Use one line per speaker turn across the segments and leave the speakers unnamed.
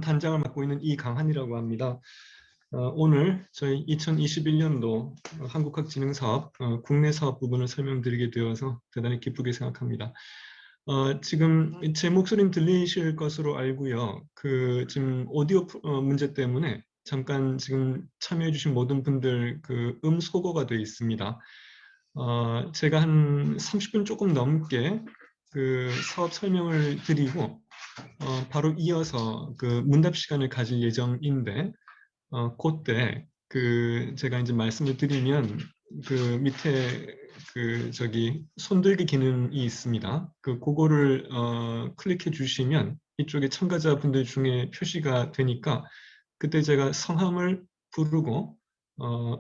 단장을 맡고 있는 이강한이라고 합니다. 오늘 저희 2021년도 한국학진흥사업 국내 사업 부분을 설명드리게 되어서 대단히 기쁘게 생각합니다. 지금 제 목소리는 들리실 것으로 알고요. 지금 오디오 문제 때문에 잠깐 지금 참여해 주신 모든 분들 소거가 되어 있습니다. 제가 한 30분 조금 넘게 사업 설명을 드리고 바로 이어서 문답 시간을 가질 예정인데 그때 제가 이제 말씀을 드리면 밑에 손들기 기능이 있습니다. 그거를 클릭해 주시면 이쪽에 참가자분들 중에 표시가 되니까 그때 제가 성함을 부르고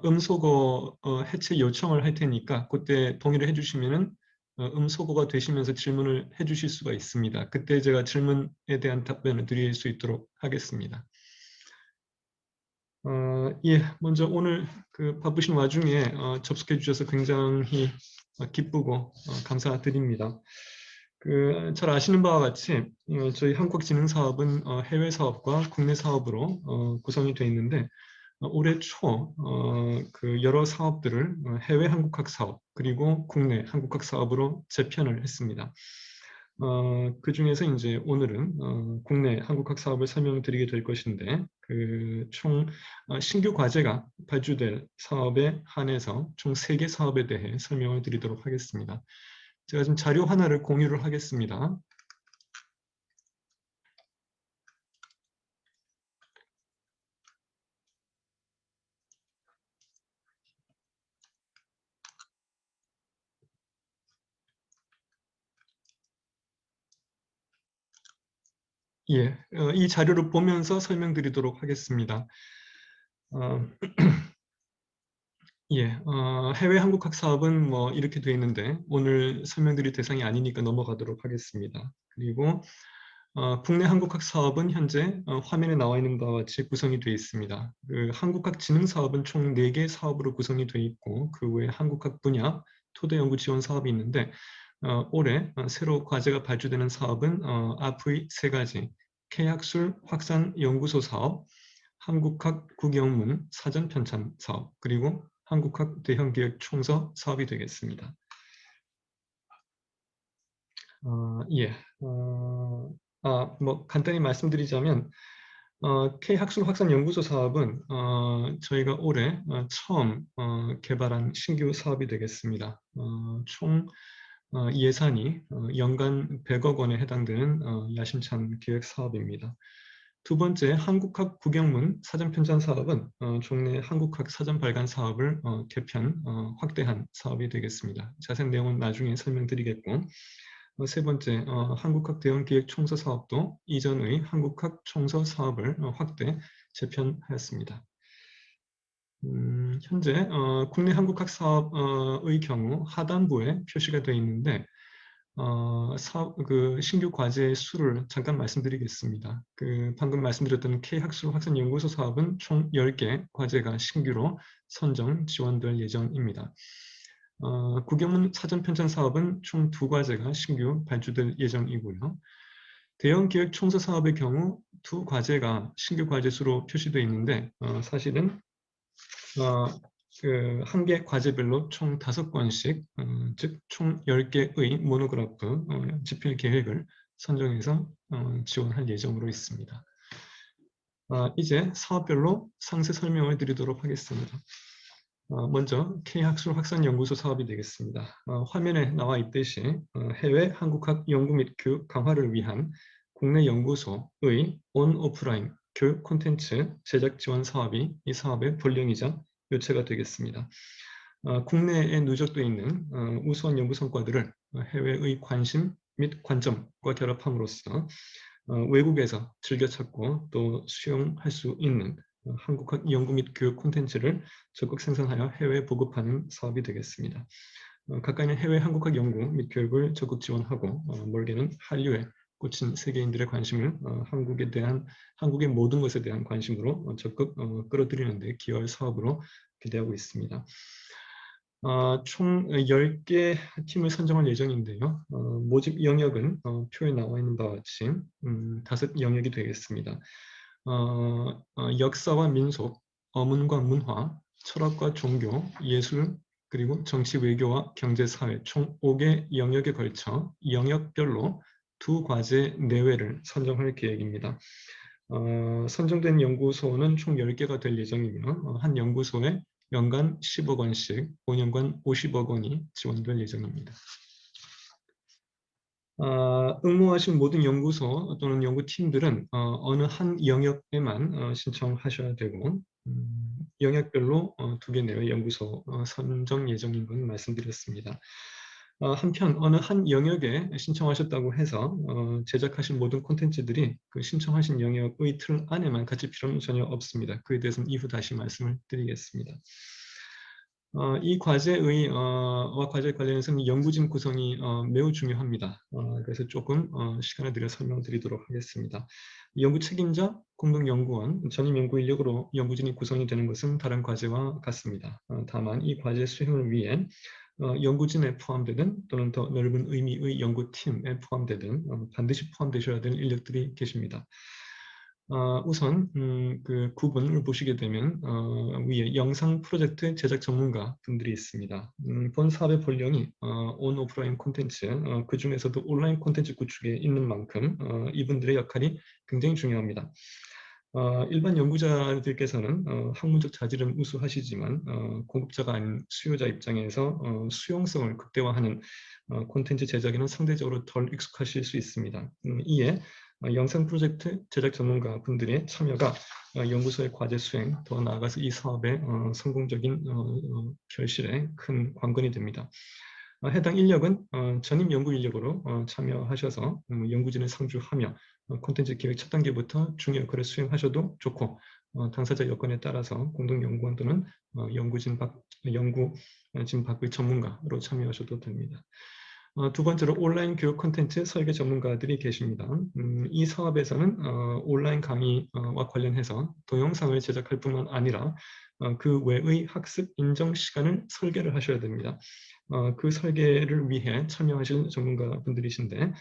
음소거 해체 요청을 할 테니까 그때 동의를 해주시면은 음소거가 되시면서 질문을 해주실 수가 있습니다. 그때 제가 질문에 대한 답변을 드릴 수 있도록 하겠습니다. 예, 먼저 오늘 바쁘신 와중에 접속해 주셔서 굉장히 기쁘고 감사드립니다. 잘 아시는 바와 같이 저희 한국진흥사업은 해외 사업과 국내 사업으로 구성이 되어 있는데 올해 초 여러 사업들을 해외 한국학 사업 그리고 국내 한국학 사업으로 재편을 했습니다. 그 중에서 이제 오늘은 국내 한국학 사업을 설명드리게 될 것인데 총 신규 과제가 발주될 사업에 한해서 총 3개 사업에 대해 설명을 드리도록 하겠습니다. 제가 지금 자료 하나를 공유를 하겠습니다. 예, 이 자료를 보면서 설명드리도록 하겠습니다. 예, 해외 한국학 사업은 뭐 이렇게 되어 있는데 오늘 설명드릴 대상이 아니니까 넘어가도록 하겠습니다. 그리고 국내 한국학 사업은 현재 화면에 나와 있는 바와 같이 구성이 되어 있습니다. 한국학 진흥 사업은 총 4개 사업으로 구성이 되어 있고 그 외에 한국학 분야 토대 연구 지원 사업이 있는데 올해 새로 과제가 발주되는 사업은 앞의 3가지 K학술 확산 연구소 사업, 한국학 국영문 사전 편찬 사업, 그리고 한국학 대형기획 총서 사업이 되겠습니다. 예, 뭐 간단히 말씀드리자면 K학술 확산 연구소 사업은 저희가 올해 처음 개발한 신규 사업이 되겠습니다. 총 예산이 연간 100억 원에 해당되는 야심찬 기획 사업입니다. 두 번째, 한국학 국영문 사전 편찬 사업은 종래 한국학 사전 발간 사업을 개편, 확대한 사업이 되겠습니다. 자세한 내용은 나중에 설명드리겠고, 세 번째, 한국학 대형기획 총서 사업도 이전의 한국학 총서 사업을 확대, 재편하였습니다. 현재 국내 한국학 사업의 경우 하단부에 표시가 되어 있는데 신규 과제의 수를 잠깐 말씀드리겠습니다. 방금 말씀드렸던 K학술 확산연구소 사업은 총 10개 과제가 신규로 선정 지원될 예정입니다. 국영문 사전 편찬 사업은 총 2과제가 신규 발주될 예정이고요. 대형 기획 총서 사업의 경우 2과제가 신규 과제 수로 표시되어 있는데 사실은 한 개 과제별로 총 5건씩, 즉 총 10개의 모노그래프 집필 계획을 선정해서 지원할 예정으로 있습니다. 이제 사업별로 상세 설명을 드리도록 하겠습니다. 먼저 K학술 확산연구소 사업이 되겠습니다. 화면에 나와 있듯이 해외 한국학 연구 및 교육 강화를 위한 국내 연구소의 온-오프라인 교육 콘텐츠 제작 지원 사업이 이 사업의 본령이자 요체가 되겠습니다. 국내에 누적되어 있는 우수한 연구 성과들을 해외의 관심 및 관점과 결합함으로써 외국에서 즐겨 찾고 또 수용할 수 있는 한국학 연구 및 교육 콘텐츠를 적극 생산하여 해외에 보급하는 사업이 되겠습니다. 가까이 있는 해외 한국학 연구 및 교육을 적극 지원하고 멀게는 한류에 꽂힌 세계인들의 관심을 한국의 모든 것에 대한 관심으로 적극 끌어들이는 데 기여할 사업으로 기대하고 있습니다. 총 10개 팀을 선정할 예정인데요. 모집 영역은 표에 나와 있는 바와 같이 5 영역이 되겠습니다. 역사와 민속, 어문과 문화, 철학과 종교, 예술, 그리고 정치, 외교와 경제, 사회 총 5개 영역에 걸쳐 영역별로 2과제 내외를 선정할 계획입니다. 선정된 연구소는 총 10개가 될 예정이며 한 연구소에 연간 10억 원씩 5년간 50억 원이 지원될 예정입니다. 응모하신 모든 연구소 또는 연구팀들은 어느 한 영역에만 신청하셔야 되고 영역별로 2개 내외 연구소 선정 예정인 건 말씀드렸습니다. 한편 어느 한 영역에 신청하셨다고 해서 제작하신 모든 콘텐츠들이 그 신청하신 영역의 틀 안에만 갇힐 필요는 전혀 없습니다. 그에 대해서는 이후 다시 말씀을 드리겠습니다. 이 과제의 과제 관련해서는 연구진 구성이 매우 중요합니다. 그래서 조금 시간을 들여 설명드리도록 하겠습니다. 연구 책임자, 공동연구원, 전임 연구 인력으로 연구진이 구성이 되는 것은 다른 과제와 같습니다. 다만 이 과제 수행을 위해 연구진에 포함되든 또는 더 넓은 의미의 연구팀에 포함되든 반드시 포함되셔야 될 인력들이 계십니다. 우선 그 구분을 보시게 되면 위에 영상 프로젝트 제작 전문가 분들이 있습니다. 본 사업의 본령이 온 오프라인 콘텐츠, 그 중에서도 온라인 콘텐츠 구축에 있는 만큼 이분들의 역할이 굉장히 중요합니다. 일반 연구자들께서는 학문적 자질은 우수하시지만 공급자가 아닌 수요자 입장에서 수용성을 극대화하는 콘텐츠 제작에는 상대적으로 덜 익숙하실 수 있습니다. 이에 영상 프로젝트 제작 전문가 분들의 참여가 연구소의 과제 수행, 더 나아가서 이 사업의 성공적인 결실에 큰 관건이 됩니다. 해당 인력은 전임 연구 인력으로 참여하셔서 연구진을 상주하며 콘텐츠 기획 첫 단계부터 중요 역할을 수행하셔도 좋고 당사자 여건에 따라서 공동연구원 또는 연구진 밖의 전문가로 참여하셔도 됩니다. 두 번째로 온라인 교육 콘텐츠 설계 전문가들이 계십니다. 이 사업에서는 온라인 강의와 관련해서 동영상을 제작할 뿐만 아니라 그 외의 학습 인정 시간을 설계를 하셔야 됩니다. 그 설계를 위해 참여하실 전문가분들이신데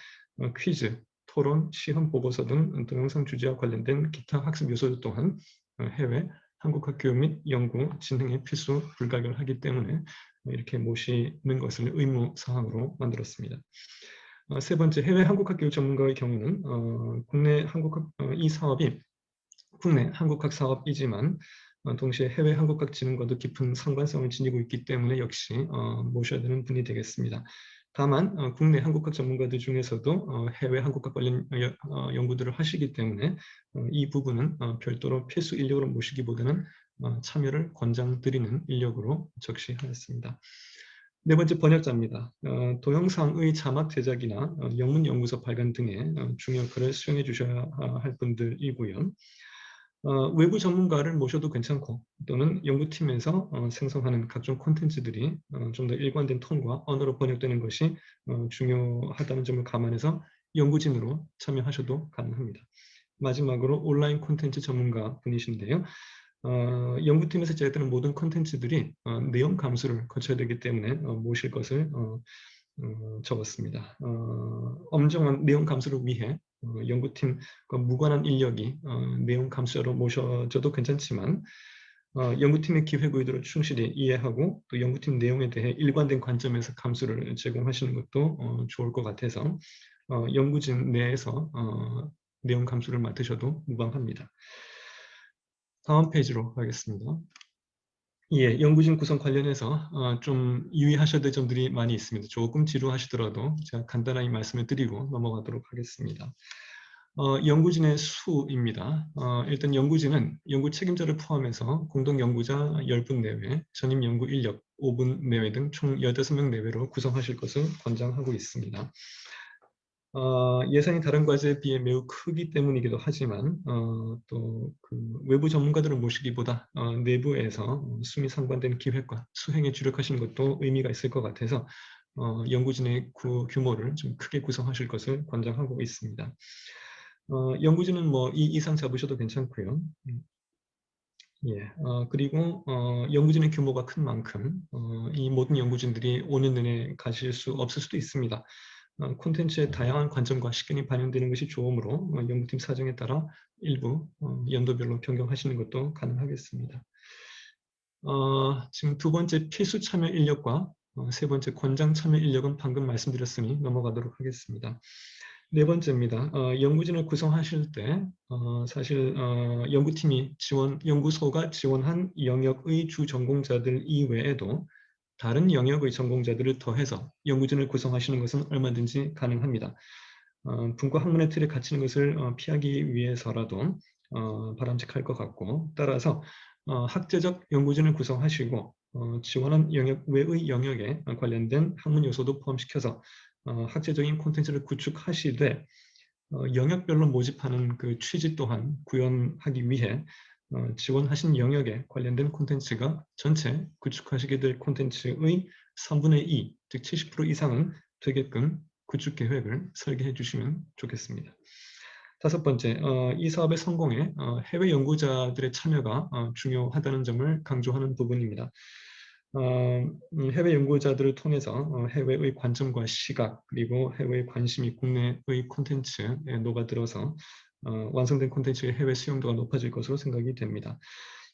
퀴즈, 토론, 시험 보고서 등 동영상 주제와 관련된 기타 학습 요소 또한 해외, 한국학 교육 및 연구, 진행에 필수 불가결하기 때문에 이렇게 모시는 것을 의무사항으로 만들었습니다. 세 번째, 해외 한국학 교육 전문가의 경우는 국내 한국학 이 사업이 국내 한국학 사업이지만 동시에 해외 한국학 진흥과도 깊은 상관성을 지니고 있기 때문에 역시 모셔야 되는 분이 되겠습니다. 다만 국내 한국학 전문가들 중에서도 해외 한국학 관련 연구들을 하시기 때문에 이 부분은 별도로 필수 인력으로 모시기보다는 참여를 권장드리는 인력으로 적시하였습니다. 네 번째, 번역자입니다. 동영상의 자막 제작이나 영문 연구서 발간 등의 중요 역할을 수행해 주셔야 할 분들이고요. 외부 전문가를 모셔도 괜찮고 또는 연구팀에서 생성하는 각종 콘텐츠들이 좀 더 일관된 톤과 언어로 번역되는 것이 중요하다는 점을 감안해서 연구진으로 참여하셔도 가능합니다. 마지막으로 온라인 콘텐츠 전문가 분이신데요. 연구팀에서 제작되는 모든 콘텐츠들이 내용 감수를 거쳐야 되기 때문에 모실 것을 적었습니다. 엄정한 내용 감수를 위해 연구팀과 무관한 인력이 내용 감수자로 모셔져도 괜찮지만 연구팀의 기획 의도를 충실히 이해하고 또 연구팀 내용에 대해 일관된 관점에서 감수를 제공하시는 것도 좋을 것 같아서 연구진 내에서 내용 감수를 맡으셔도 무방합니다. 다음 페이지로 가겠습니다. 예, 연구진 구성 관련해서 좀 유의하셔야 될 점들이 많이 있습니다. 조금 지루하시더라도 제가 간단하게 말씀을 드리고 넘어가도록 하겠습니다. 연구진의 수입니다. 일단 연구진은 연구 책임자를 포함해서 공동연구자 10분 내외, 전임 연구 인력 5분 내외 등 총 15명 내외로 구성하실 것을 권장하고 있습니다. 예산이 다른 과제에 비해 매우 크기 때문이기도 하지만 또 그 외부 전문가들을 모시기보다 내부에서 수미 상관된 기획과 수행에 주력하시는 것도 의미가 있을 것 같아서 연구진의 규모를 좀 크게 구성하실 것을 권장하고 있습니다. 연구진은 뭐 2 이상 잡으셔도 괜찮고요. 예, 그리고 연구진의 규모가 큰 만큼 이 모든 연구진들이 5년 내내 가실 수 없을 수도 있습니다. 콘텐츠의 다양한 관점과 식견이 반영되는 것이 좋으므로 연구팀 사정에 따라 일부 연도별로 변경하시는 것도 가능하겠습니다. 지금 두 번째 필수 참여 인력과 세 번째 권장 참여 인력은 방금 말씀드렸으니 넘어가도록 하겠습니다. 네 번째입니다. 연구진을 구성하실 때 사실 연구팀이 연구소가 지원한 영역의 주 전공자들 이외에도 다른 영역의 전공자들을 더해서 연구진을 구성하시는 것은 얼마든지 가능합니다. 분과 학문의 틀에 갇히는 것을 피하기 위해서라도 바람직할 것 같고, 따라서 학제적 연구진을 구성하시고 지원한 영역 외의 영역에 관련된 학문 요소도 포함시켜서 학제적인 콘텐츠를 구축하시되 영역별로 모집하는 그 취지 또한 구현하기 위해 지원하신 영역에 관련된 콘텐츠가 전체 구축하시게 될 콘텐츠의 3분의 2, 즉 70% 이상은 되게끔 구축 계획을 설계해 주시면 좋겠습니다. 다섯 번째, 이 사업의 성공에 해외 연구자들의 참여가 중요하다는 점을 강조하는 부분입니다. 해외 연구자들을 통해서 해외의 관점과 시각 그리고 해외의 관심이 국내의 콘텐츠에 녹아들어서 완성된 콘텐츠의 해외 수용도가 높아질 것으로 생각이 됩니다.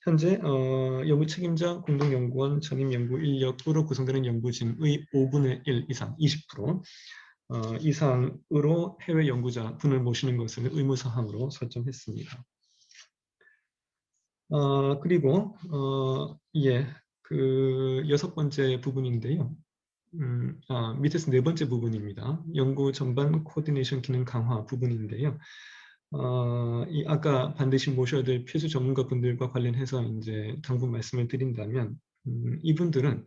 현재 연구 책임자, 공동연구원, 전임 연구 인력으로 구성되는 연구진의 5분의 1 이상, 20% 이상으로 해외 연구자 분을 모시는 것을 의무사항으로 설정했습니다. 그리고 그 여섯 번째 부분인데요. 밑에서 네 번째 부분입니다. 연구 전반 코디네이션 기능 강화 부분인데요. 아까 반드시 모셔야 될 필수 전문가 분들과 관련해서 이제 당분 말씀을 드린다면, 이분들은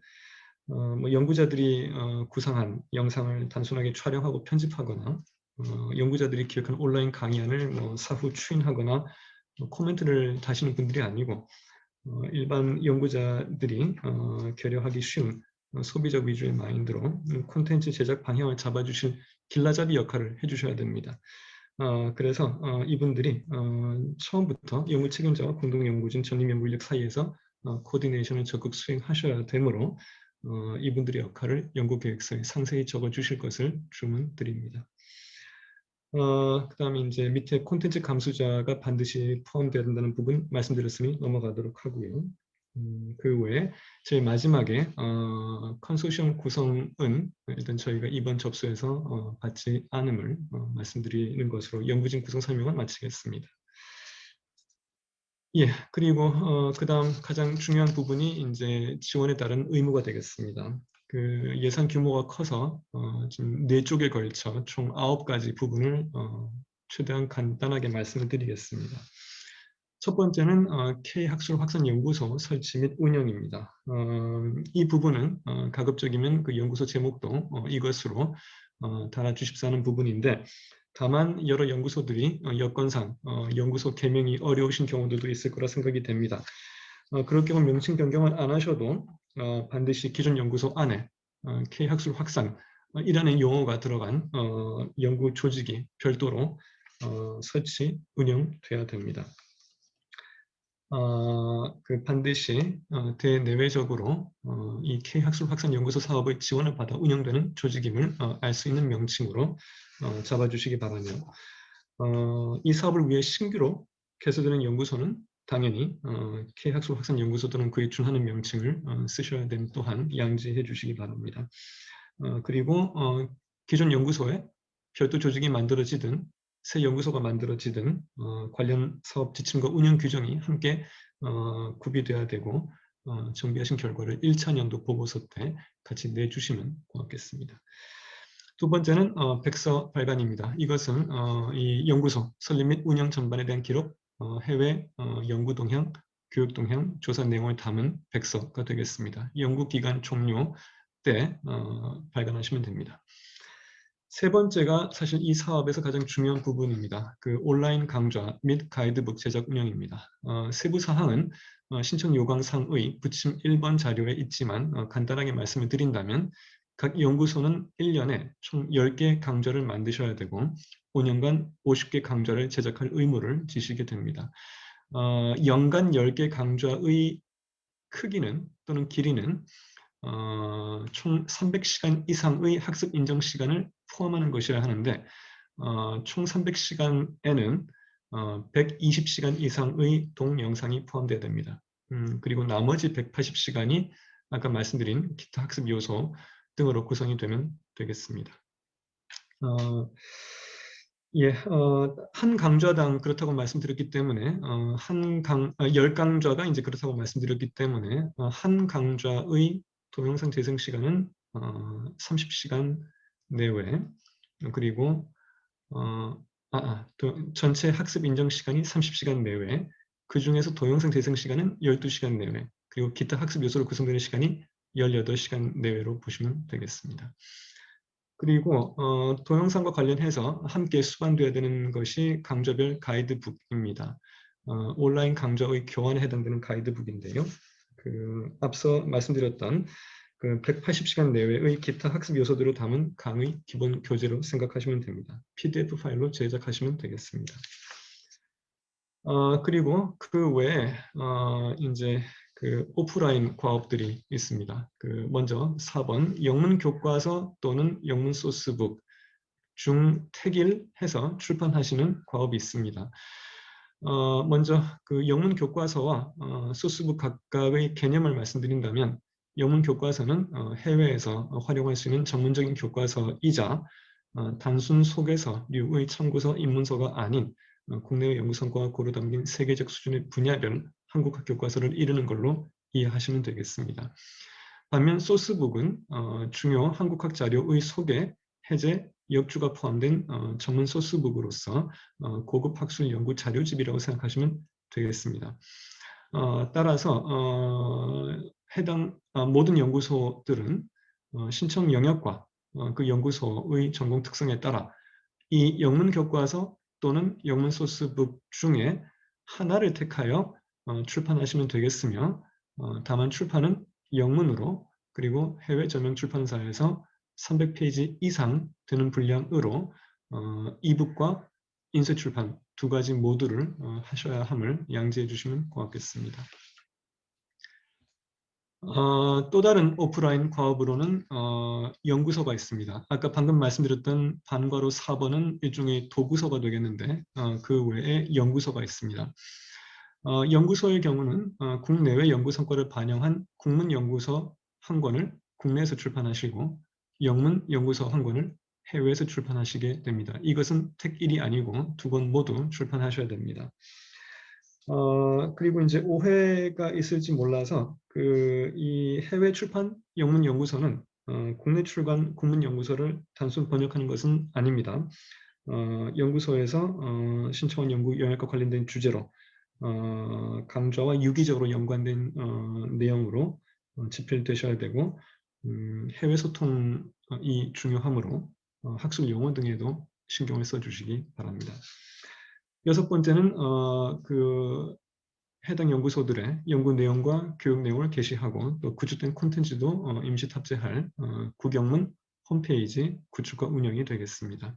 뭐 연구자들이 구상한 영상을 단순하게 촬영하고 편집하거나 연구자들이 기획한 온라인 강의안을 뭐 사후 추인하거나 코멘트를 다시는 분들이 아니고 일반 연구자들이 결여하기 쉬운 소비적 위주의 마인드로 콘텐츠 제작 방향을 잡아주실 길라잡이 역할을 해주셔야 됩니다. 그래서 이분들이 처음부터 연구 책임자와 공동연구진, 전임연구인력 사이에서 코디네이션을 적극 수행하셔야 되므로 이분들의 역할을 연구계획서에 상세히 적어주실 것을 주문드립니다. 그 다음에 이제 밑에 콘텐츠 감수자가 반드시 포함되어야 된다는 부분 말씀드렸으니 넘어가도록 하고요. 그 외에 제일 마지막에 컨소시엄 구성은 일단 저희가 이번 접수에서 받지 않음을 말씀드리는 것으로 연구진 구성 설명을 마치겠습니다. 예, 그리고 그 다음 가장 중요한 부분이 이제 지원에 따른 의무가 되겠습니다. 그 예산 규모가 커서 지금 4쪽에 걸쳐 총 9가지 부분을 최대한 간단하게 말씀을 드리겠습니다. 첫 번째는 K학술 확산연구소 설치 및 운영입니다. 이 부분은 가급적이면 그 연구소 제목도 이것으로 달아주십사는 부분인데, 다만 여러 연구소들이 여건상 연구소 개명이 어려우신 경우들도 있을 거라 생각이 됩니다. 그럴 경우 명칭 변경을 안 하셔도 반드시 기존 연구소 안에 K학술 확산 이라는 용어가 들어간 연구 조직이 별도로 설치, 운영돼야 됩니다. 그 반드시 대내외적으로 이 K학술 확산 연구소 사업의 지원을 받아 운영되는 조직임을 알 수 있는 명칭으로 잡아주시기 바라며, 이 사업을 위해 신규로 개설되는 연구소는 당연히 K학술 확산 연구소 또는 그에 준하는 명칭을 쓰셔야 됨 또한 양지해 주시기 바랍니다. 그리고 기존 연구소에 별도 조직이 만들어지든 새 연구소가 만들어지든 관련 사업 지침과 운영 규정이 함께 구비돼야 되고 정비하신 결과를 1차 연도 보고서 때 같이 내주시면 고맙겠습니다. 두 번째는 백서 발간입니다. 이것은 이 연구소 설립 및 운영 전반에 대한 기록, 해외 연구 동향, 교육 동향, 조사 내용을 담은 백서가 되겠습니다. 연구 기간 종료 때 발간하시면 됩니다. 세 번째가 사실 이 사업에서 가장 중요한 부분입니다. 그 온라인 강좌 및 가이드북 제작 운영입니다. 세부 사항은 신청 요강상의 부침 1번 자료에 있지만 간단하게 말씀을 드린다면, 각 연구소는 1년에 총 10개 강좌를 만드셔야 되고 5년간 50개 강좌를 제작할 의무를 지시게 됩니다. 연간 10개 강좌의 크기는 또는 길이는 총 300시간 이상의 학습 인정 시간을 포함하는 것이라 하는데 총 300시간에는 120시간 이상의 동영상이 포함되어야 됩니다. 그리고 나머지 180시간이 아까 말씀드린 기타 학습 요소 등으로 구성이 되면 되겠습니다. 예, 한 강좌당 그렇다고 말씀드렸기 때문에 한 10강좌가 이제 그렇다고 말씀드렸기 때문에 한 강좌의 동영상 재생 시간은 30시간 내외, 그리고 전체 학습 인정 시간이 30시간 내외, 그 중에서 동영상 재생 시간은 12시간 내외, 그리고 기타 학습 요소로 구성되는 시간이 18시간 내외로 보시면 되겠습니다. 그리고 동영상과 관련해서 함께 수반되어야 되는 것이 강좌별 가이드북입니다. 온라인 강좌의 교환에 해당되는 가이드북인데요. 앞서 말씀드렸던 180시간 내외의 기타 학습 요소들을 담은 강의 기본 교재로 생각하시면 됩니다. PDF 파일로 제작하시면 되겠습니다. 그리고 그 외에 이제 오프라인 과업들이 있습니다. 먼저 4번 영문 교과서 또는 영문 소스북 중 택일해서 출판하시는 과업이 있습니다. 먼저 영문 교과서와 소스북 각각의 개념을 말씀드린다면, 영문 교과서는 해외에서 활용할 수 있는 전문적인 교과서이자 단순 소개서류의 참고서 입문서가 아닌 국내의 연구 성과가 고루 담긴 세계적 수준의 분야별 한국학 교과서를 이루는 걸로 이해하시면 되겠습니다. 반면 소스북은 중요 한국학 자료의 소개, 해제, 역주가 포함된 전문 소스북으로서 고급 학술 연구 자료집이라고 생각하시면 되겠습니다. 따라서 해당 모든 연구소들은 신청 영역과 그 연구소의 전공 특성에 따라 이 영문 교과서 또는 영문 소스북 중에 하나를 택하여 출판하시면 되겠으며, 다만 출판은 영문으로, 그리고 해외 저명 출판사에서 300페이지 이상 되는 분량으로 이북과 인쇄 출판 두 가지 모두를 하셔야 함을 양지해 주시면 고맙겠습니다. 또 다른 오프라인 과업으로는 연구서가 있습니다. 아까 방금 말씀드렸던 반과로 4번은 일종의 도구서가 되겠는데 그 외에 연구서가 있습니다. 연구소의 경우는 국내외 연구 성과를 반영한 국문 연구서 한 권을 국내에서 출판하시고 영문 연구서 한 권을 해외에서 출판하시게 됩니다. 이것은 택 1이 아니고 두 권 모두 출판하셔야 됩니다. 그리고 이제 오해가 있을지 몰라서 이 해외 출판 영문 연구서는 국내 출간 국문 연구서를 단순 번역하는 것은 아닙니다. 연구소에서 신청한 연구 영역과 관련된 주제로 강좌와 유기적으로 연관된 내용으로 집필되셔야 되고, 해외 소통이 중요하므로 학술 용어 등에도 신경을 써주시기 바랍니다. 6번째는 해당 연구소들의 연구 내용과 교육 내용을 게시하고 또 구축된 콘텐츠도 임시 탑재할 국영문 홈페이지 구축과 운영이 되겠습니다.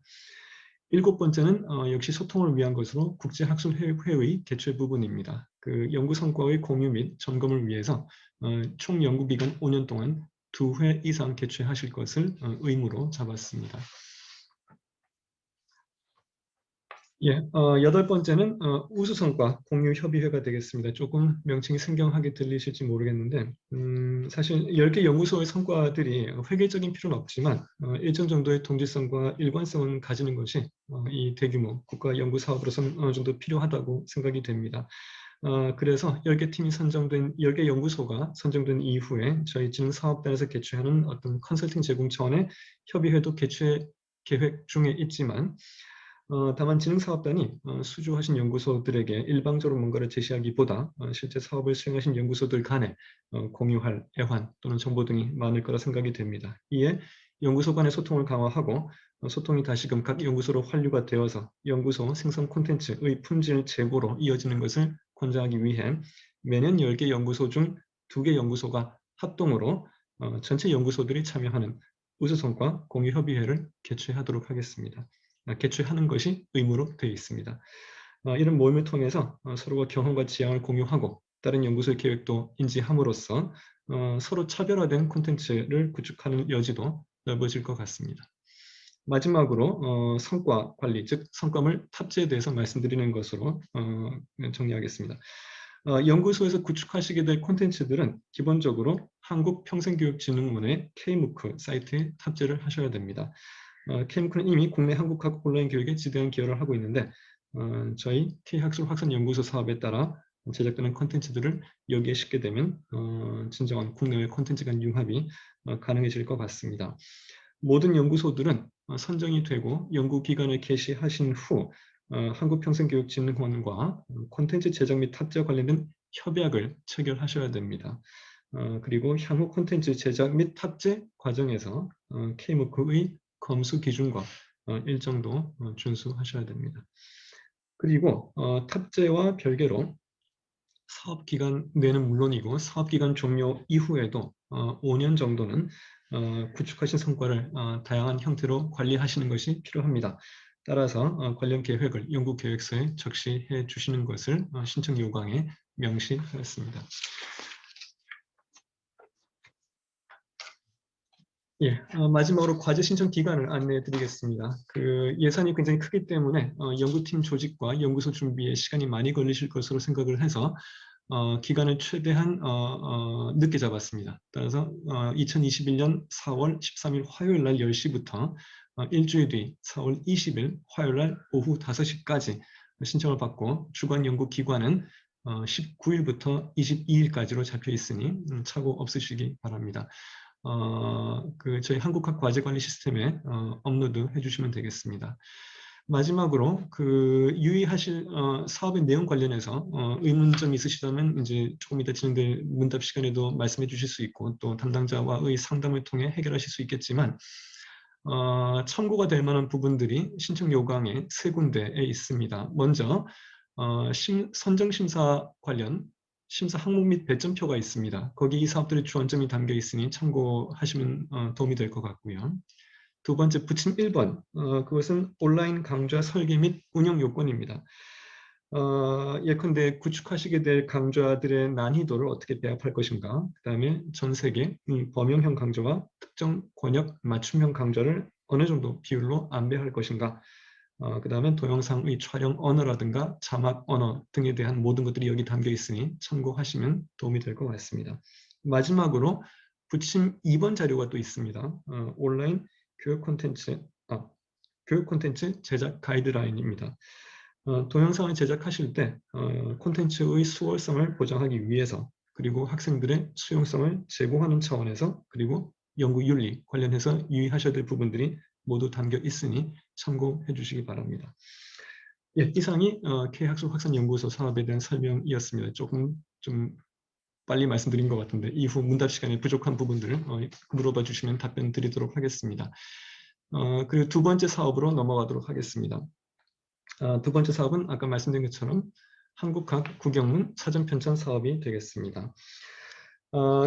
7번째는 역시 소통을 위한 것으로 국제학술회의 개최 부분입니다. 연구 성과의 공유 및 점검을 위해서 총 연구기간 5년 동안 2회 이상 개최하실 것을 의무로 잡았습니다. 예, 8번째는 우수성과 공유협의회가 되겠습니다. 조금 명칭이 생경하게 들리실지 모르겠는데 사실 10개 연구소의 성과들이 회계적인 필요는 없지만 일정 정도의 동질성과 일관성은 가지는 것이 이 대규모 국가 연구 사업으로서는 어느 정도 필요하다고 생각이 됩니다. 그래서 10개 팀이 선정된 10개 연구소가 선정된 이후에 저희 진흥사업단에서 개최하는 어떤 컨설팅 제공 차원의 협의회도 개최 계획 중에 있지만, 다만 진흥사업단이 수주하신 연구소들에게 일방적으로 뭔가를 제시하기보다 실제 사업을 수행하신 연구소들 간에 공유할 애환 또는 정보 등이 많을 거라 생각이 됩니다. 이에 연구소 간의 소통을 강화하고 소통이 다시금 각 연구소로 환류가 되어서 연구소 생성 콘텐츠의 품질 제고로 이어지는 것을 권장하기 위해 매년 10개 연구소 중 2개 연구소가 합동으로 전체 연구소들이 참여하는 우수성과 공유협의회를 개최하도록 하겠습니다. 개최하는 것이 의무로 되어 있습니다. 이런 모임을 통해서 서로가 경험과 지향을 공유하고 다른 연구소의 계획도 인지함으로써 서로 차별화된 콘텐츠를 구축하는 여지도 넓어질 것 같습니다. 마지막으로 성과 관리, 즉 성과물 탑재에 대해서 말씀드리는 것으로 정리하겠습니다. 연구소에서 구축하시게 될 콘텐츠들은 기본적으로 한국평생교육진흥원의 K무크 사이트에 탑재를 하셔야 됩니다. K무크는 이미 국내 한국학 온라인 교육에 지대한 기여를 하고 있는데 저희 K학술 확산연구소 사업에 따라 제작되는 콘텐츠들을 여기에 싣게 되면 진정한 국내외 콘텐츠 간 융합이 가능해질 것 같습니다. 모든 연구소들은 선정이 되고 연구기관을 개시하신 후 한국평생교육진흥원과 콘텐츠 제작 및 탑재와 관련된 협약을 체결하셔야 됩니다. 그리고 향후 콘텐츠 제작 및 탑재 과정에서 K무크의 검수 기준과 일정도 준수하셔야 됩니다. 그리고 탑재와 별개로 사업기간 내는 물론이고 사업기간 종료 이후에도 5년 정도는 구축하신 성과를 다양한 형태로 관리하시는 것이 필요합니다. 따라서 관련 계획을 연구계획서에 적시해 주시는 것을 신청 요강에 명시하였습니다. 예, 마지막으로 과제 신청 기간을 안내해 드리겠습니다. 예산이 굉장히 크기 때문에 연구팀 조직과 연구소 준비에 시간이 많이 걸리실 것으로 생각을 해서 기간을 최대한 늦게 잡았습니다. 따라서 2021년 4월 13일 화요일 날 10시부터 일주일 뒤 4월 20일 화요일 날 오후 5시까지 신청을 받고 주관 연구기관은 19일부터 22일까지로 잡혀 있으니 착오 없으시기 바랍니다. 저희 한국학 과제관리 시스템에 업로드 해주시면 되겠습니다. 마지막으로 유의하실 사업의 내용 관련해서 의문점이 있으시다면 이제 조금 이따 진행될 문답 시간에도 말씀해 주실 수 있고 또 담당자와의 상담을 통해 해결하실 수 있겠지만 참고가 될 만한 부분들이 신청 요강에 3군데에 있습니다. 먼저 선정심사 관련 심사 항목 및 배점표가 있습니다. 거기 이 사업들의 주안점이 담겨 있으니 참고하시면 도움이 될 것 같고요. 두 번째 부침 1번, 그것은 온라인 강좌 설계 및 운영 요건입니다. 예컨대 구축하시게 될 강좌들의 난이도를 어떻게 배합할 것인가, 그 다음에 전 세계 범용형 강좌와 특정 권역 맞춤형 강좌를 어느 정도 비율로 안배할 것인가, 그 다음에 동영상의 촬영 언어라든가 자막 언어 등에 대한 모든 것들이 여기 담겨 있으니 참고하시면 도움이 될 것 같습니다. 마지막으로 부침 2번 자료가 또 있습니다. 온라인 교육 콘텐츠 제작 가이드라인입니다. 동영상을 제작하실 때 콘텐츠의 수월성을 보장하기 위해서 그리고 학생들의 수용성을 제고하는 차원에서 그리고 연구윤리 관련해서 유의하셔야 될 부분들이 모두 담겨 있으니 참고해 주시기 바랍니다. 예, 이상이 K학술 확산연구소 사업에 대한 설명이었습니다. 조금 좀 빨리 말씀드린 것 같은데 이후 문답 시간에 부족한 부분들을 물어봐 주시면 답변 드리도록 하겠습니다. 그리고 두 번째 사업으로 넘어가도록 하겠습니다. 두 번째 사업은 아까 말씀드린 것처럼 한국학 국영문 사전 편찬 사업이 되겠습니다.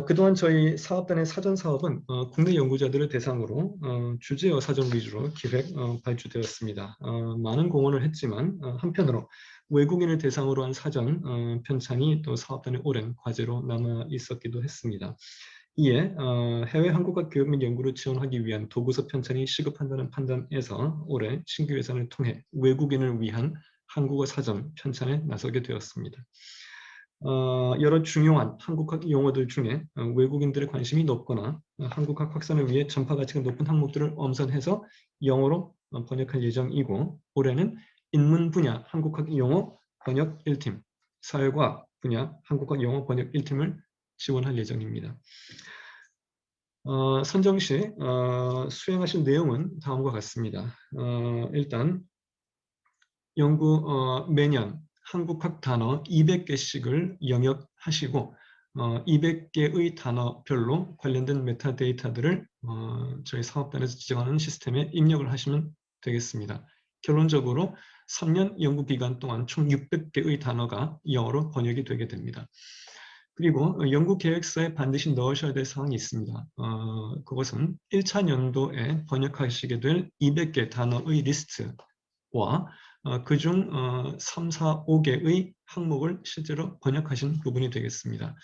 그동안 저희 사업단의 사전 사업은 국내 연구자들을 대상으로 주제어 사전 위주로 기획 발주되었습니다. 많은 공헌을 했지만 한편으로 외국인을 대상으로 한 사전 편찬이 또 사업단의 오랜 과제로 남아 있었기도 했습니다. 이에 해외 한국학 교육 및 연구를 지원하기 위한 도구서 편찬이 시급한다는 판단에서 올해 신규 예산을 통해 외국인을 위한 한국어 사전 편찬에 나서게 되었습니다. 여러 중요한 한국학 용어들 중에 외국인들의 관심이 높거나 한국학 확산을 위해 전파 가치가 높은 항목들을 엄선해서 영어로 번역할 예정이고 올해는 인문 분야 한국학 용어 번역 1팀, 사회과학 분야 한국학 용어 번역 1팀을 지원할 예정입니다. 선정 시 수행하실 내용은 다음과 같습니다. 일단 매년 한국학 단어 200개씩을 영역하시고 200개의 단어별로 관련된 메타데이터들을 저희 사업단에서 지정하는 시스템에 입력을 하시면 되겠습니다. 결론적으로 3년 연구기간 동안 총 600개의 단어가 영어로 번역이 되게 됩니다. 그리고 연구계획서에 반드시 넣으셔야 될 사항이 있습니다. 그것은 1차 연도에 번역하시게 될 200개 단어의 리스트와 그중 3, 4, 5개의 항목을 실제로 번역하신 부분이 되겠습니다.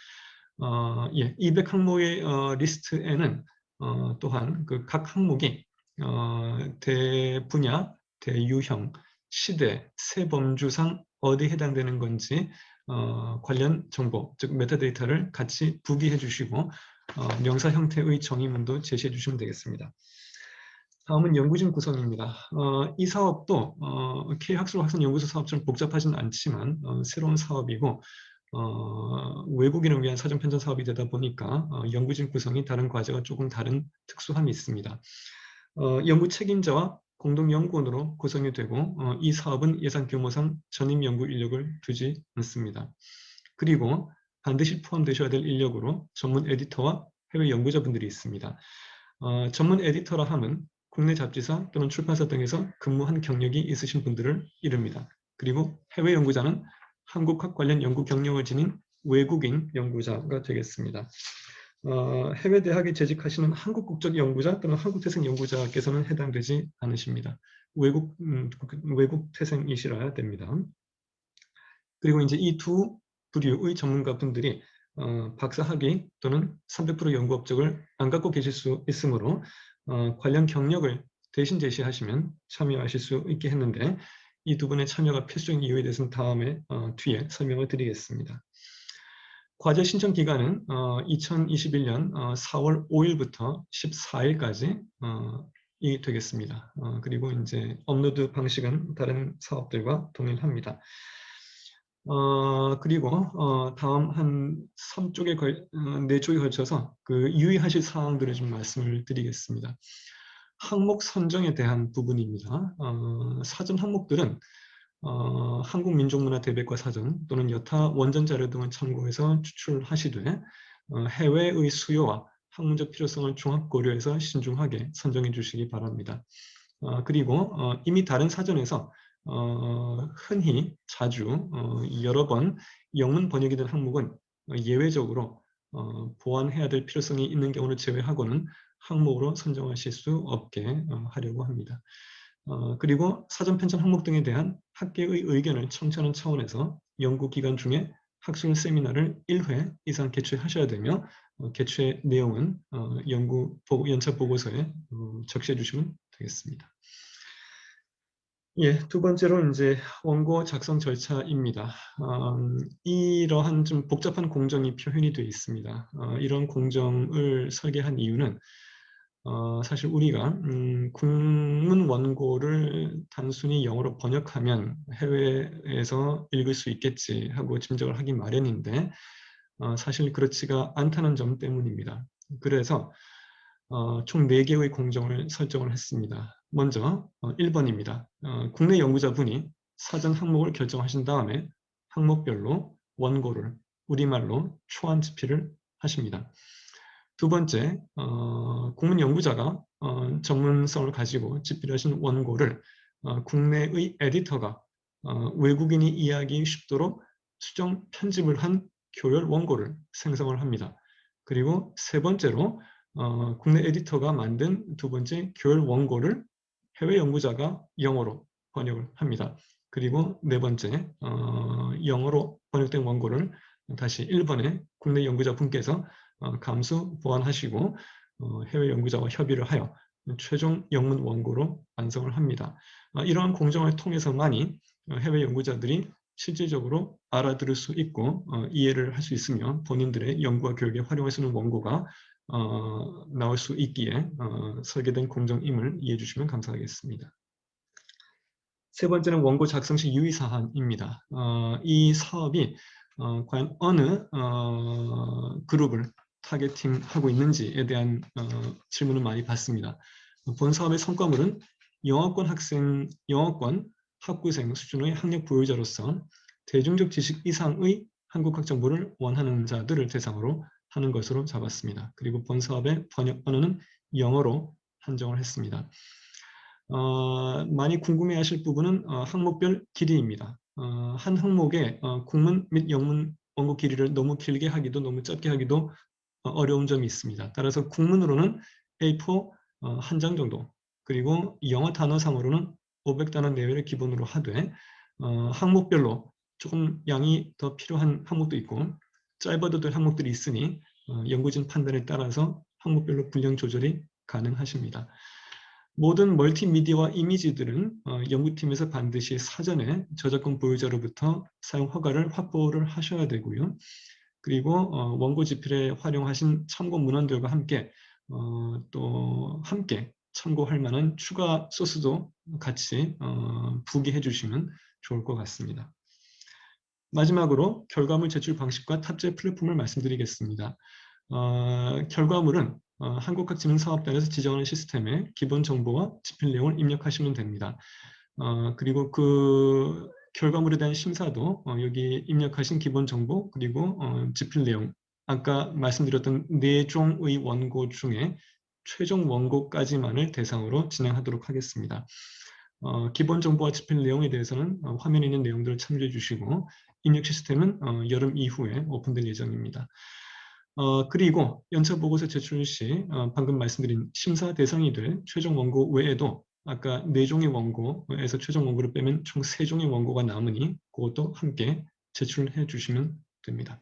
200항목의 리스트에는 또한 각 항목이 대분야, 대유형, 시대, 세범주상 어디에 해당되는 건지 관련 정보, 즉 메타데이터를 같이 부기해 주시고 명사 형태의 정의문도 제시해 주시면 되겠습니다. 다음은 연구진 구성입니다. 이 사업도 K학술학생연구소 사업처럼 복잡하지는 않지만 새로운 사업이고 외국인을 위한 사전 편찬 사업이 되다 보니까 연구진 구성이 다른 과제가 조금 다른 특수함이 있습니다. 연구 책임자와 공동연구원으로 구성이 되고 이 사업은 예산 규모상 전임 연구 인력을 두지 않습니다. 그리고 반드시 포함되셔야 될 인력으로 전문 에디터와 해외 연구자분들이 있습니다. 전문 에디터라 함은 국내 잡지사 또는 출판사 등에서 근무한 경력이 있으신 분들을 이릅니다. 그리고 해외 연구자는 한국학 관련 연구 경력을 지닌 외국인 연구자가 되겠습니다. 해외 대학에 재직하시는 한국 국적 연구자 또는 한국 태생 연구자께서는 해당되지 않으십니다. 외국 태생이시라야 됩니다. 그리고 이제 이 두 부류의 전문가분들이 박사 학위 또는 300% 연구 업적을 안 갖고 계실 수 있으므로 관련 경력을 대신 제시하시면 참여하실 수 있게 했는데 이 두 분의 참여가 필수적인 이유에 대해서는 다음에 뒤에 설명을 드리겠습니다. 과제 신청 기간은 2021년 4월 5일부터 14일까지 이 되겠습니다. 그리고 이제 업로드 방식은 다른 사업들과 동일합니다. 그리고 다음 한 3쪽에 4쪽에 걸쳐서 그 유의하실 사항들을 좀 말씀을 드리겠습니다. 항목 선정에 대한 부분입니다. 사전 항목들은 한국민족문화 대백과 사전 또는 여타 원전 자료 등을 참고해서 추출하시되 해외의 수요와 학문적 필요성을 종합 고려해서 신중하게 선정해 주시기 바랍니다. 그리고 이미 다른 사전에서 흔히 자주 여러 번 영문 번역이 된 항목은 예외적으로 보완해야 될 필요성이 있는 경우를 제외하고는 항목으로 선정하실 수 없게 하려고 합니다. 그리고 사전 편찬 항목 등에 대한 학계의 의견을 청취하는 차원에서 연구기간 중에 학술 세미나를 1회 이상 개최하셔야 되며 개최 내용은 연차 보고서에 적시해 주시면 되겠습니다. 예, 두 번째로 이제 원고 작성 절차입니다. 이러한 좀 복잡한 공정이 표현이 되어 있습니다. 이런 공정을 설계한 이유는 사실 우리가 국문 원고를 단순히 영어로 번역하면 해외에서 읽을 수 있겠지 하고 짐작을 하기 마련인데 사실 그렇지가 않다는 점 때문입니다. 그래서 총 4개의 공정을 설정을 했습니다. 먼저 1번입니다. 국내 연구자분이 사전 항목을 결정하신 다음에 항목별로 원고를 우리말로 초안 집필을 하십니다. 두 번째, 국문 연구자가 전문성을 가지고 집필하신 원고를 국내의 에디터가 외국인이 이해하기 쉽도록 수정 편집을 한 교열 원고를 생성을 합니다. 그리고 세 번째로 국내 에디터가 만든 두 번째 교열 원고를 해외 연구자가 영어로 번역을 합니다. 그리고 네 번째, 영어로 번역된 원고를 다시 일본의 국내 연구자분께서 감수 보완하시고 해외 연구자와 협의를 하여 최종 영문 원고로 완성을 합니다. 이러한 공정을 통해서만이 해외 연구자들이 실질적으로 알아들을 수 있고 이해를 할 수 있으며 본인들의 연구와 교육에 활용할 수 있는 원고가 나올 수 있기에 설계된 공정임을 이해해 주시면 감사하겠습니다. 세 번째는 원고 작성 시 유의사항입니다. 이 사업이 과연 어느 그룹을 타겟팅하고 있는지에 대한 질문을 많이 받습니다. 본 사업의 성과물은 영어권 학부생 수준의 학력 보유자로서 대중적 지식 이상의 한국학 정보를 원하는 자들을 대상으로 하는 것으로 잡았습니다. 그리고 본 사업의 번역 언어는 영어로 한정을 했습니다. 많이 궁금해하실 부분은 항목별 길이입니다. 한 항목의 국문 및 영문 원고 길이를 너무 길게 하기도 너무 짧게 하기도 어려운 점이 있습니다. 따라서 국문으로는 A4 한 장 정도, 그리고 영어 단어상으로는 500단어 내외를 기본으로 하되 항목별로 조금 양이 더 필요한 항목도 있고 짧아도 될 항목들이 있으니 연구진 판단에 따라서 항목별로 분량 조절이 가능하십니다. 모든 멀티미디어와 이미지들은 연구팀에서 반드시 사전에 저작권 보유자로부터 사용 허가를 확보를 하셔야 되고요. 그리고 원고 집필에 활용하신 참고 문헌들과 함께 또 함께 참고할 만한 추가 소스도 같이 부기해 주시면 좋을 것 같습니다. 마지막으로 결과물 제출 방식과 탑재 플랫폼을 말씀드리겠습니다. 결과물은 한국학진흥사업단에서 지정하는 시스템에 기본 정보와 집필 내용을 입력하시면 됩니다. 그리고 그 결과물에 대한 심사도 여기 입력하신 기본 정보 그리고 집필 내용, 아까 말씀드렸던 4종의 원고 중에 최종 원고까지만을 대상으로 진행하도록 하겠습니다. 기본 정보와 집필 내용에 대해서는 화면에 있는 내용들을 참조해 주시고 입력 시스템은 여름 이후에 오픈될 예정입니다. 그리고 연차 보고서 제출 시 방금 말씀드린 심사 대상이 될 최종 원고 외에도 아까 4종의 원고에서 최종 원고를 빼면 총 3종의 원고가 남으니 그것도 함께 제출해 주시면 됩니다.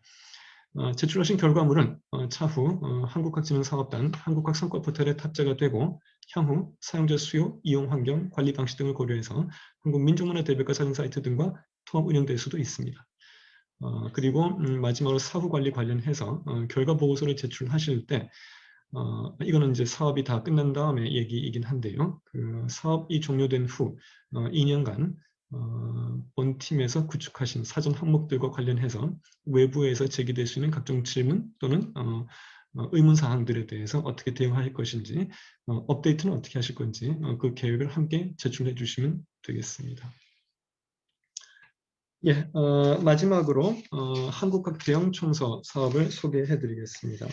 제출하신 결과물은 차후 한국학진흥사업단 한국학성과 포털에 탑재가 되고 향후 사용자 수요, 이용 환경, 관리 방식 등을 고려해서 한국민족문화대백과 사전 사이트 등과 통합 운영될 수도 있습니다. 그리고 마지막으로 사후 관리 관련해서 결과 보고서를 제출하실 때 이거는 이제 사업이 다 끝난 다음에 얘기이긴 한데요. 그 사업이 종료된 후 2년간 본 팀에서 구축하신 사전 항목들과 관련해서 외부에서 제기될 수 있는 각종 질문 또는 의문 사항들에 대해서 어떻게 대응할 것인지 업데이트는 어떻게 하실 건지 그 계획을 함께 제출해 주시면 되겠습니다. 예, 마지막으로 한국학 대형 청소 사업을 소개해 드리겠습니다.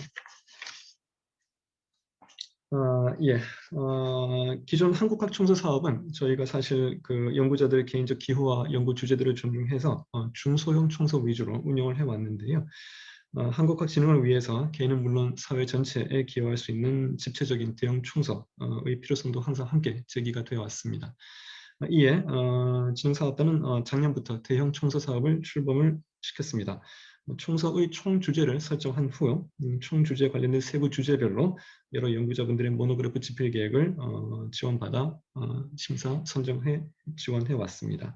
예, 기존 한국학 청소 사업은 저희가 사실 그 연구자들의 개인적 기호와 연구 주제들을 존중해서 중소형 청소 위주로 운영을 해왔는데요. 한국학 진흥을 위해서 개인은 물론 사회 전체에 기여할 수 있는 집체적인 대형 청소의 필요성도 항상 함께 제기가 되어 왔습니다. 이에 진흥사업단은 작년부터 대형 청소 사업을 출범을 시켰습니다. 청소의 총 주제를 설정한 후 총 주제에 관련된 세부 주제별로 여러 연구자분들의 모노그래프 집필 계획을 지원받아 심사 선정해 지원해 왔습니다.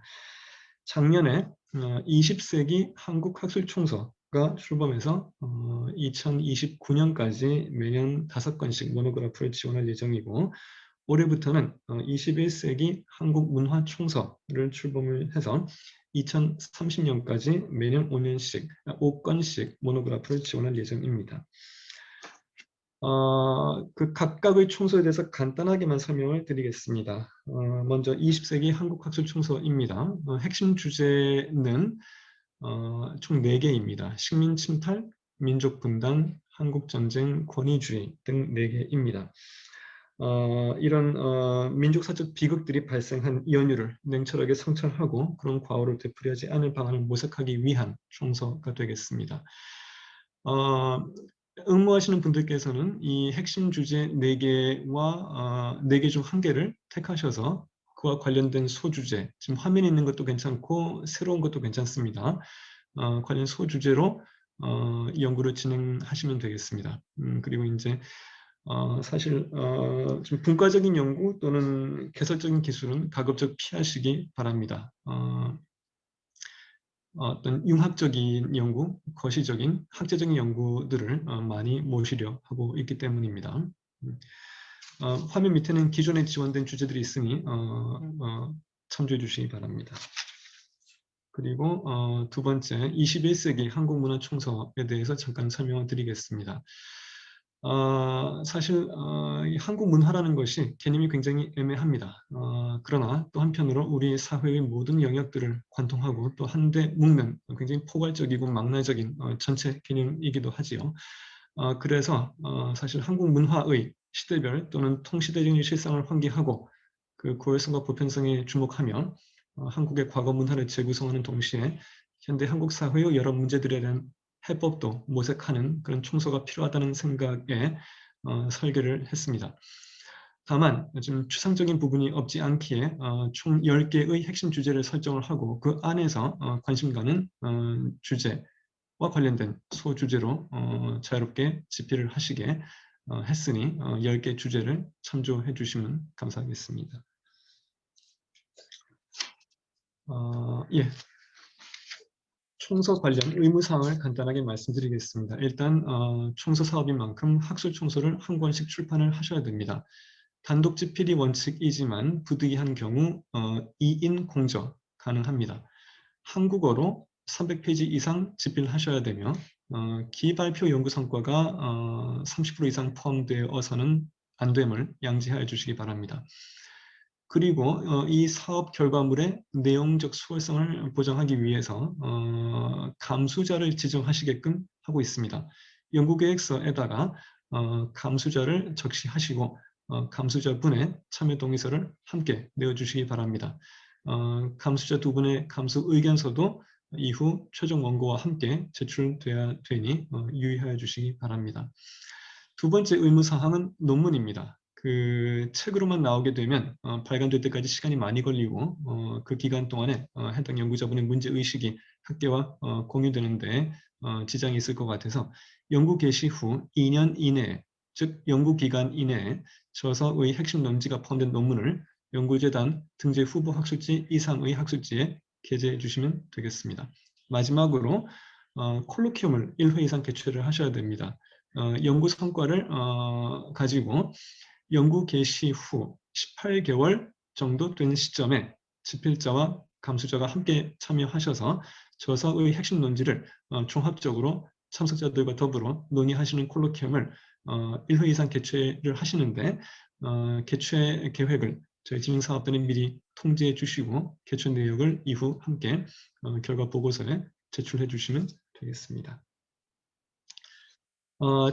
작년에 20세기 한국학술 청소가 출범해서 2029년까지 매년 5건씩 모노그래프를 지원할 예정이고 올해부터는 21세기 한국 문화 총서를 출범을 해서 2030년까지 매년 5년씩 5건씩 모노그래프를 지원할 예정입니다. 그 각각의 총서에 대해서 간단하게만 설명을 드리겠습니다. 먼저 20세기 한국학술 총서입니다. 핵심 주제는 총 4개입니다. 식민 침탈, 민족 분단, 한국전쟁, 권위주의 등 4개입니다. 이런 민족사적 비극들이 발생한 연유를 냉철하게 성찰하고 그런 과오를 되풀이하지 않을 방안을 모색하기 위한 총서가 되겠습니다. 응모하시는 분들께서는 이 핵심 주제 4개와 4개 중 1개를 택하셔서 그와 관련된 소주제, 지금 화면에 있는 것도 괜찮고 새로운 것도 괜찮습니다. 관련 소주제로 연구를 진행하시면 되겠습니다. 그리고 이제 사실 좀 분과적인 연구 또는 개설적인 기술은 가급적 피하시기 바랍니다. 어떤 융합적인 연구, 거시적인 학제적인 연구들을 많이 모시려 하고 있기 때문입니다. 화면 밑에는 기존에 지원된 주제들이 있으니 참조해 주시기 바랍니다. 그리고 두 번째, 21세기 한국문화총서에 대해서 잠깐 설명을 드리겠습니다. 사실 한국 문화라는 것이 개념이 굉장히 애매합니다. 그러나 또 한편으로 우리 사회의 모든 영역들을 관통하고 또 한데 묶는 굉장히 포괄적이고 망라적인 전체 개념이기도 하지요. 그래서 사실 한국 문화의 시대별 또는 통시대적인 실상을 환기하고 그 고유성과 보편성에 주목하며 한국의 과거 문화를 재구성하는 동시에 현대 한국 사회의 여러 문제들에 대한 해법도 모색하는 그런 총서가 필요하다는 생각에 설계를 했습니다. 다만 좀 추상적인 부분이 없지 않기에 총 10개의 핵심 주제를 설정을 하고 그 안에서 관심 가는 주제와 관련된 소주제로 자유롭게 집필을 하시게 했으니 10개 주제를 참조해 주시면 감사하겠습니다. 예. 총서 관련 의무사항을 간단하게 말씀드리겠습니다. 일단 총서 사업인 만큼 학술 총서를 한 권씩 출판을 하셔야 됩니다. 단독 집필이 원칙이지만 부득이한 경우 2인 공저 가능합니다. 한국어로 300페이지 이상 집필하셔야 되며 기발표 연구 성과가 30% 이상 포함되어서는 안 됨을 양지하여 주시기 바랍니다. 그리고 이 사업 결과물의 내용적 수월성을 보장하기 위해서 감수자를 지정하시게끔 하고 있습니다. 연구계획서에다가 감수자를 적시하시고 감수자분의 참여 동의서를 함께 내어주시기 바랍니다. 감수자 두 분의 감수 의견서도 이후 최종 원고와 함께 제출돼야 되니 유의하여 주시기 바랍니다. 두 번째 의무사항은 논문입니다. 그 책으로만 나오게 되면 발간될 때까지 시간이 많이 걸리고 그 기간 동안에 해당 연구자분의 문제의식이 학계와 공유되는데 지장이 있을 것 같아서 연구 개시 후 2년 이내, 즉 연구기간 이내에 저서의 핵심 논지가 포함된 논문을 연구재단 등재 후보 학술지 이상의 학술지에 게재해 주시면 되겠습니다. 마지막으로 콜로키움을 1회 이상 개최를 하셔야 됩니다. 연구 성과를 가지고 연구 개시 후 18개월 정도 된 시점에 집필자와 감수자가 함께 참여하셔서 저서의 핵심 논지를 종합적으로 참석자들과 더불어 논의하시는 콜로키움을 1회 이상 개최를 하시는데 개최 계획을 저희 진흥사업단에 미리 통지해 주시고 개최 내역을 이후 함께 결과 보고서에 제출해 주시면 되겠습니다.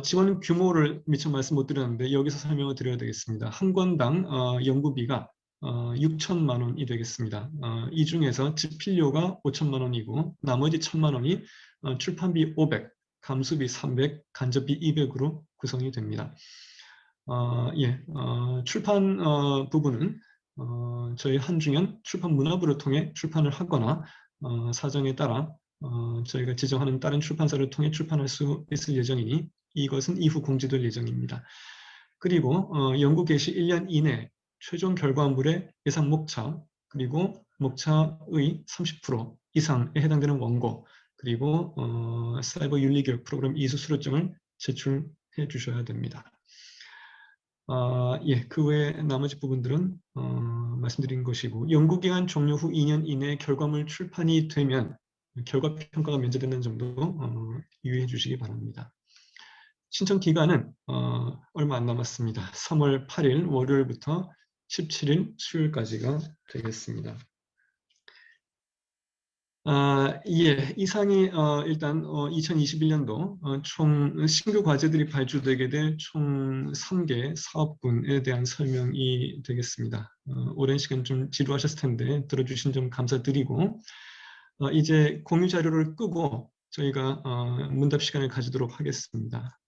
지원 규모를 미처 말씀 못 드렸는데 여기서 설명을 드려야 되겠습니다. 한 권당 연구비가 6천만 원이 되겠습니다. 이 중에서 집필료가 5천만 원이고 나머지 1천만 원이 출판비 500, 감수비 300, 간접비 200으로 구성이 됩니다. 출판 부분은 저희 한중현 출판문화부를 통해 출판을 하거나 사정에 따라 저희가 지정하는 다른 출판사를 통해 출판할 수 있을 예정이니 이것은 이후 공지될 예정입니다. 그리고 연구 개시 1년 이내 최종 결과물의 예상 목차 그리고 목차의 30% 이상에 해당되는 원고 그리고 사이버 윤리교육 프로그램 이수 수료증을 제출해 주셔야 됩니다. 그 외 나머지 부분들은 말씀드린 것이고 연구기간 종료 후 2년 이내 결과물 출판이 되면 결과 평가가 면제되는 점도 유의해 주시기 바랍니다. 신청 기간은 얼마 안 남았습니다. 3월 8일 월요일부터 17일 수요일까지가 되겠습니다. 이상이 일단 2021년도 총 신규 과제들이 발주되게 될 총 3개 사업군에 대한 설명이 되겠습니다. 오랜 시간 좀 지루하셨을 텐데 들어주신 점 감사드리고 이제 공유 자료를 끄고 저희가 문답 시간을 가지도록 하겠습니다.